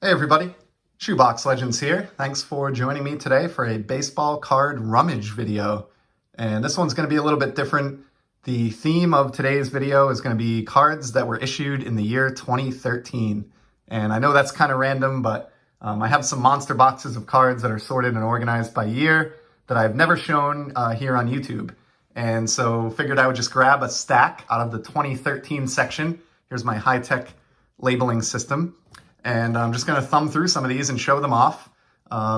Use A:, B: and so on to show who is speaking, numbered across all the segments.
A: Hey everybody, Shoebox Legends here. Thanks for joining me today for a baseball card rummage video. And this one's going to be a little bit different. The theme of today's video is going to be cards that were issued in the year 2013. And I know that's kind of random, but I have some monster boxes of cards that are sorted and organized by year that I've never shown here on YouTube. And so figured I would just grab a stack out of the 2013 section. Here's my high-tech labeling system. And I'm just going to thumb through some of these and show them off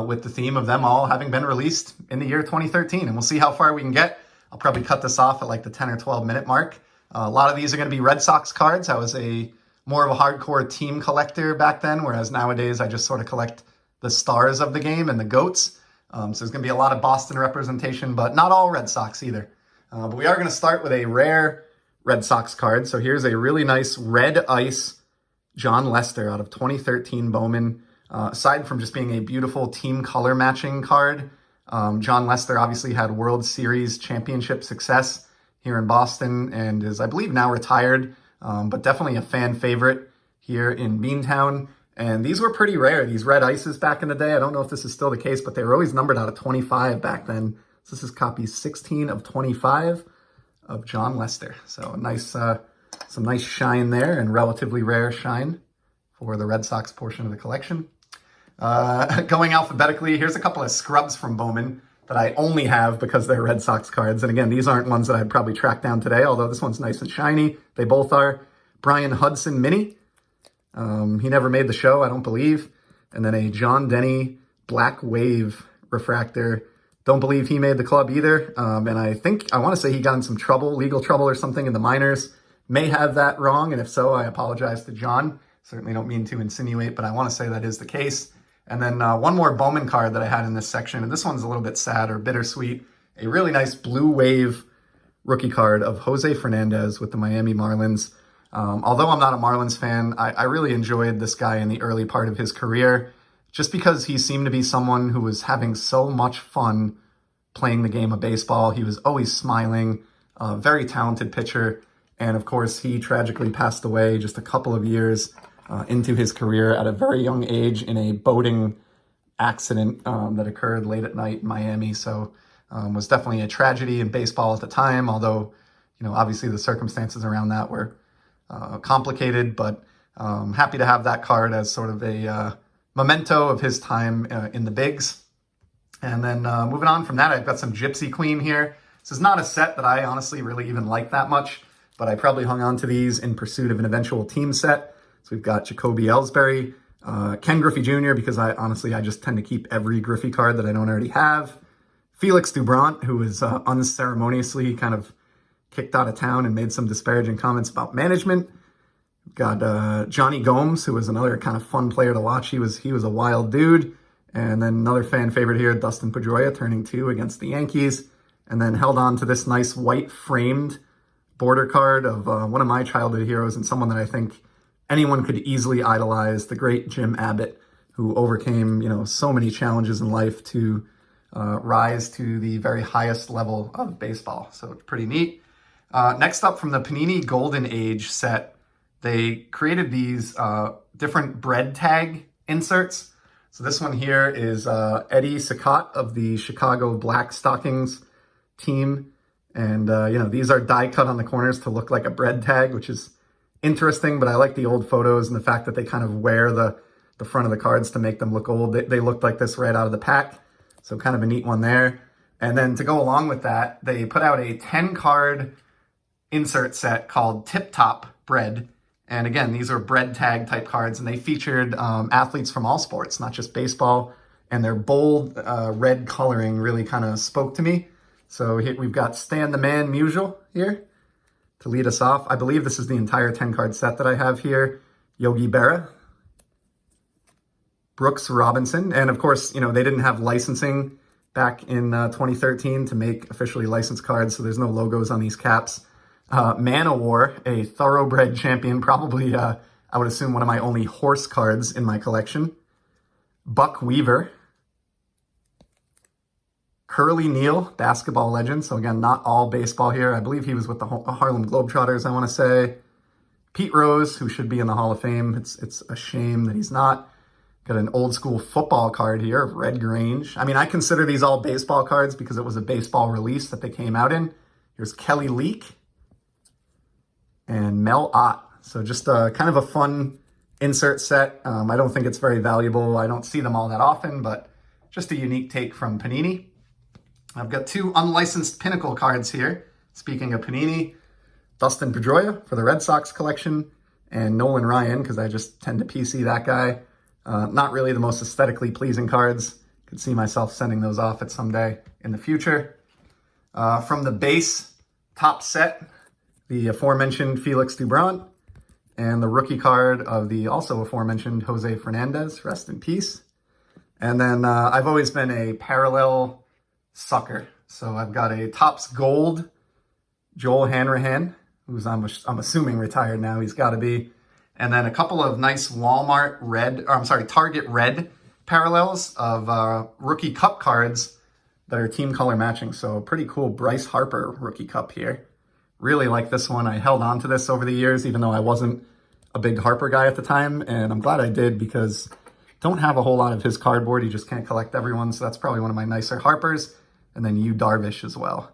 A: with the theme of them all having been released in the year 2013. And we'll see how far we can get. I'll probably cut this off at like the 10 or 12 minute mark. A lot of these are going to be Red Sox cards. I was more of a hardcore team collector back then, whereas nowadays I just sort of collect the stars of the game and the GOATs. So there's going to be a lot of Boston representation, but not all Red Sox either. But we are going to start with a rare Red Sox card. So here's a really nice red ice John Lester out of 2013 Bowman. Aside from just being a beautiful team color matching card, John Lester obviously had World Series championship success here in Boston and is, I believe, now retired, but definitely a fan favorite here in Beantown. And these were pretty rare, these red ices back in the day. I don't know if this is still the case, but they were always numbered out of 25 back then. So this is copy 16 of 25 of John Lester. So nice, some nice shine there and relatively rare shine for the Red Sox portion of the collection. Going alphabetically, here's a couple of scrubs from Bowman that I only have because they're Red Sox cards. And again, these aren't ones that I'd probably track down today, although this one's nice and shiny. They both are. Brian Hudson Mini. He never made the show, I don't believe. And then a John Denny Black Wave refractor. Don't believe he made the club either. And I want to say he got in some trouble, legal trouble or something in the minors. May have that wrong, and if so, I apologize to John. Certainly don't mean to insinuate, but I want to say that is the case. And then one more Bowman card that I had in this section, and this one's a little bit sad or bittersweet. A really nice Blue Wave rookie card of Jose Fernandez with the Miami Marlins. Although I'm not a Marlins fan, I really enjoyed this guy in the early part of his career, just because he seemed to be someone who was having so much fun playing the game of baseball. He was always smiling, very talented pitcher. And of course, he tragically passed away just a couple of years into his career at a very young age in a boating accident that occurred late at night in Miami. So was definitely a tragedy in baseball at the time, although, obviously the circumstances around that were complicated, but happy to have that card as sort of a memento of his time in the bigs. And then moving on from that, I've got some Gypsy Queen here. This is not a set that I honestly really even like that much, but I probably hung on to these in pursuit of an eventual team set. So we've got Jacoby Ellsbury, Ken Griffey Jr., because I just tend to keep every Griffey card that I don't already have. Felix Doubront, who was unceremoniously kind of kicked out of town and made some disparaging comments about management. We've got Johnny Gomes, who was another kind of fun player to watch. He was a wild dude. And then another fan favorite here, Dustin Pedroia, turning 2 against the Yankees. And then held on to this nice white framed border card of one of my childhood heroes and someone that I think anyone could easily idolize, the great Jim Abbott, who overcame, so many challenges in life to rise to the very highest level of baseball. So it's pretty neat. Next up, from the Panini Golden Age set, they created these different bread tag inserts. So this one here is Eddie Saccott of the Chicago Black Stockings team. And, these are die cut on the corners to look like a bread tag, which is interesting, but I like the old photos and the fact that they kind of wear the front of the cards to make them look old. They looked like this right out of the pack. So kind of a neat one there. And then to go along with that, they put out a 10-card insert set called Tip Top Bread. And again, these are bread tag type cards, and they featured athletes from all sports, not just baseball. And their bold red coloring really kind of spoke to me. So here we've got Stan the Man Musial here to lead us off. I believe this is the entire 10-card set that I have here. Yogi Berra, Brooks Robinson, and of course, they didn't have licensing back in 2013 to make officially licensed cards, so there's no logos on these caps. Man O' War, a thoroughbred champion, probably, I would assume, one of my only horse cards in my collection. Buck Weaver, Curly Neal, basketball legend. So again, not all baseball here. I believe he was with the Harlem Globetrotters, I want to say. Pete Rose, who should be in the Hall of Fame. It's a shame that he's not. Got an old school football card here of Red Grange. I mean, I consider these all baseball cards because it was a baseball release that they came out in. Here's Kelly Leak and Mel Ott. So just kind of a fun insert set. I don't think it's very valuable. I don't see them all that often, but just a unique take from Panini. I've got two unlicensed Pinnacle cards here. Speaking of Panini, Dustin Pedroia for the Red Sox collection, and Nolan Ryan, because I just tend to PC that guy. Not really the most aesthetically pleasing cards. Could see myself sending those off at some day in the future. From the base top set, the aforementioned Felix Doubront, and the rookie card of the also aforementioned Jose Fernandez, rest in peace. And then I've always been a parallel sucker. So I've got a Topps Gold Joel Hanrahan, who's I'm assuming retired now, he's got to be. And then a couple of nice Target red parallels of rookie cup cards that are team color matching. So pretty cool Bryce Harper rookie cup here. Really like this one. I held on to this over the years, even though I wasn't a big Harper guy at the time. And I'm glad I did because don't have a whole lot of his cardboard. You just can't collect everyone. So that's probably one of my nicer Harpers. And then Yu Darvish as well.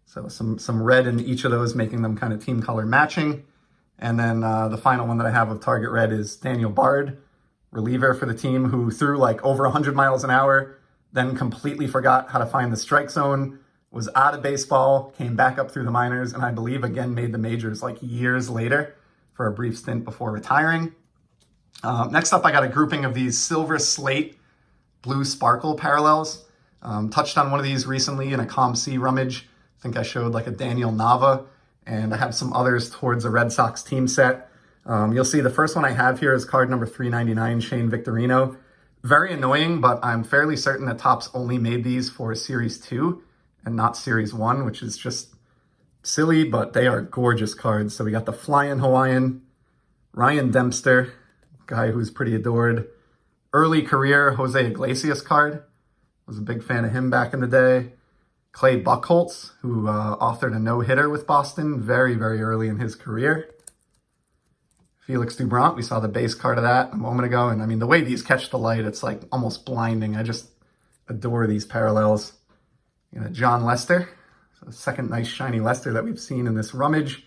A: So some red in each of those, making them kind of team color matching. And then the final one that I have of Target Red is Daniel Bard, reliever for the team, who threw like over 100 miles an hour, then completely forgot how to find the strike zone, was out of baseball, came back up through the minors, and I believe again made the majors like years later for a brief stint before retiring. Next up, I got a grouping of these Silver Slate Blue Sparkle parallels. Touched on one of these recently in a ComC Rummage. I think I showed like a Daniel Nava, and I have some others towards a Red Sox team set. You'll see the first one I have here is card number 399, Shane Victorino. Very annoying, but I'm fairly certain that Topps only made these for Series 2 and not Series 1, which is just silly, but they are gorgeous cards. So we got the Flying Hawaiian, Ryan Dempster, guy who's pretty adored. Early career Jose Iglesias card. Was a big fan of him back in the day. Clay Buchholz, who authored a no-hitter with Boston very, very early in his career. Felix Doubront, we saw the base card of that a moment ago. And I mean, the way these catch the light, it's like almost blinding. I just adore these parallels. You know, John Lester, so the second nice shiny Lester that we've seen in this Rummage.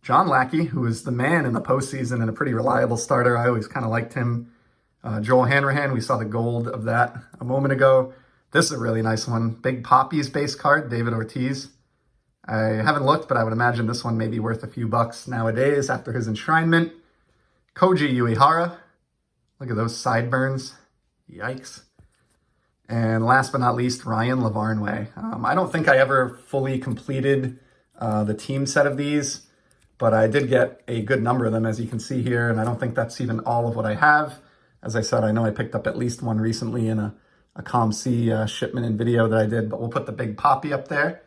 A: John Lackey, who is the man in the postseason and a pretty reliable starter. I always kind of liked him. Joel Hanrahan, we saw the gold of that a moment ago. This is a really nice one. Big Poppies base card, David Ortiz. I haven't looked, but I would imagine this one may be worth a few bucks nowadays after his enshrinement. Koji Uehara. Look at those sideburns. Yikes. And last but not least, Ryan Lavarnway. I don't think I ever fully completed the team set of these, but I did get a good number of them, as you can see here, and I don't think that's even all of what I have. As I said, I know I picked up at least one recently in a ComC shipment and video that I did, but we'll put the big Poppy up there.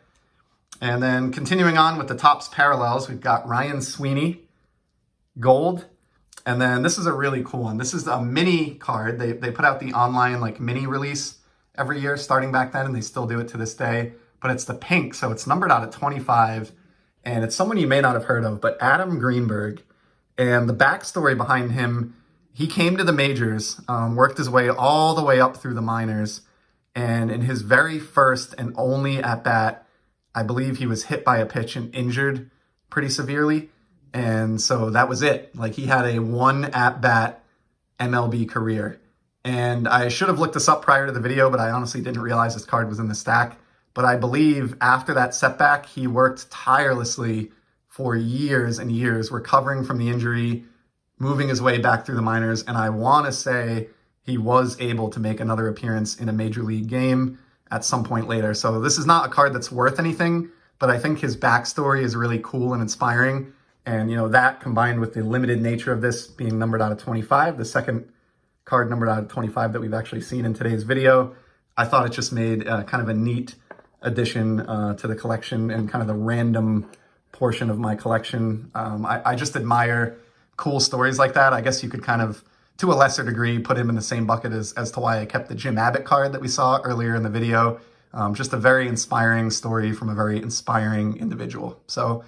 A: And then continuing on with the Topps parallels, we've got Ryan Sweeney, gold. And then this is a really cool one. This is a mini card. They put out the online like mini release every year starting back then, and they still do it to this day. But it's the pink, so it's numbered out at 25. And it's someone you may not have heard of, but Adam Greenberg. And the backstory behind him, he came to the majors, worked his way all the way up through the minors, and in his very first and only at-bat, I believe he was hit by a pitch and injured pretty severely, and so that was it. Like, he had a one at-bat MLB career, and I should have looked this up prior to the video, but I honestly didn't realize this card was in the stack. But I believe after that setback, he worked tirelessly for years and years, recovering from the injury, moving his way back through the minors, and I want to say he was able to make another appearance in a major league game at some point later. So this is not a card that's worth anything, but I think his backstory is really cool and inspiring. And, you know, that combined with the limited nature of this being numbered out of 25, the second card numbered out of 25 that we've actually seen in today's video, I thought it just made kind of a neat addition to the collection and kind of the random portion of my collection. I just admire cool stories like that. I guess you could kind of, to a lesser degree, put him in the same bucket as to why I kept the Jim Abbott card that we saw earlier in the video. Just a very inspiring story from a very inspiring individual. So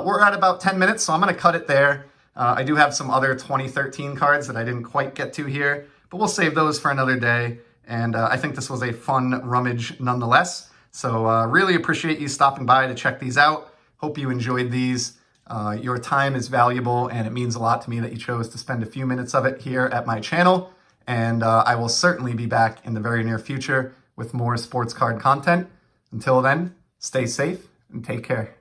A: we're at about 10 minutes, so I'm going to cut it there. I do have some other 2013 cards that I didn't quite get to here, but we'll save those for another day. And I think this was a fun rummage nonetheless. So really appreciate you stopping by to check these out. Hope you enjoyed these. Your time is valuable, and it means a lot to me that you chose to spend a few minutes of it here at my channel. And I will certainly be back in the very near future with more sports card content. Until then, stay safe and take care.